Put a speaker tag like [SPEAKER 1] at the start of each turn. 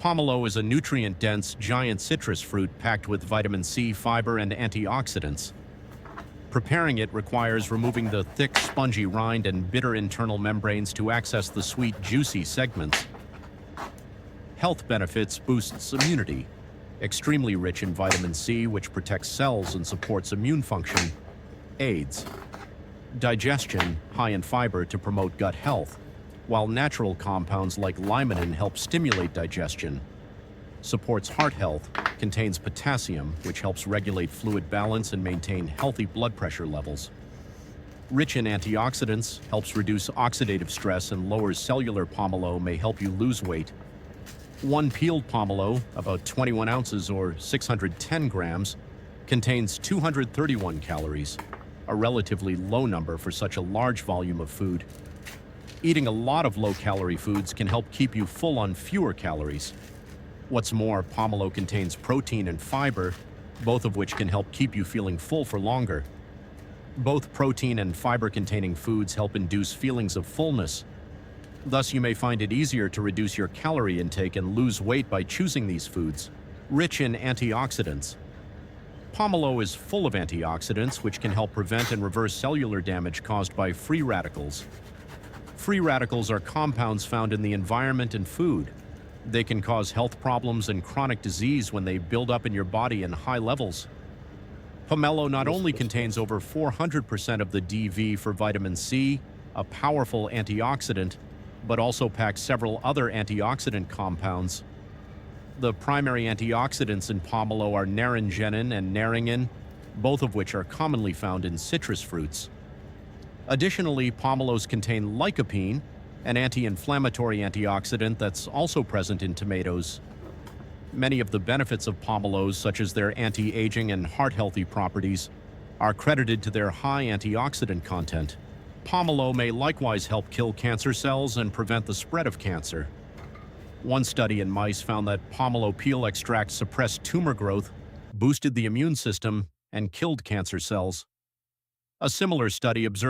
[SPEAKER 1] Pomelo is a nutrient-dense, giant citrus fruit packed with vitamin C, fiber, and antioxidants. Preparing it requires removing the thick, spongy rind and bitter internal membranes to access the sweet, juicy segments. Health benefits boosts immunity. Extremely rich in vitamin C, which protects cells and supports immune function. Aids. Digestion, high in fiber to promote gut health, while natural compounds like limonene help stimulate digestion. Supports heart health, contains potassium, which helps regulate fluid balance and maintain healthy blood pressure levels. Rich in antioxidants, helps reduce oxidative stress and lowers cellular. Pomelo may help you lose weight. One peeled pomelo, about 21 ounces or 610 grams, contains 231 calories, a relatively low number for such a large volume of food. Eating a lot of low-calorie foods can help keep you full on fewer calories. What's more, pomelo contains protein and fiber, both of which can help keep you feeling full for longer. Both protein and fiber-containing foods help induce feelings of fullness. Thus, you may find it easier to reduce your calorie intake and lose weight by choosing these foods. Rich in antioxidants. Pomelo is full of antioxidants, which can help prevent and reverse cellular damage caused by free radicals. Free radicals are compounds found in the environment and food. They can cause health problems and chronic disease when they build up in your body in high levels. Pomelo not only contains over 400% of the DV for vitamin C, a powerful antioxidant, but also packs several other antioxidant compounds. The primary antioxidants in pomelo are naringenin and naringin, both of which are commonly found in citrus fruits. Additionally, pomelos contain lycopene, an anti-inflammatory antioxidant that's also present in tomatoes. Many of the benefits of pomelos, such as their anti-aging and heart-healthy properties, are credited to their high antioxidant content. Pomelo may likewise help kill cancer cells and prevent the spread of cancer. One study in mice found that pomelo peel extract suppressed tumor growth, boosted the immune system, and killed cancer cells. A similar study observed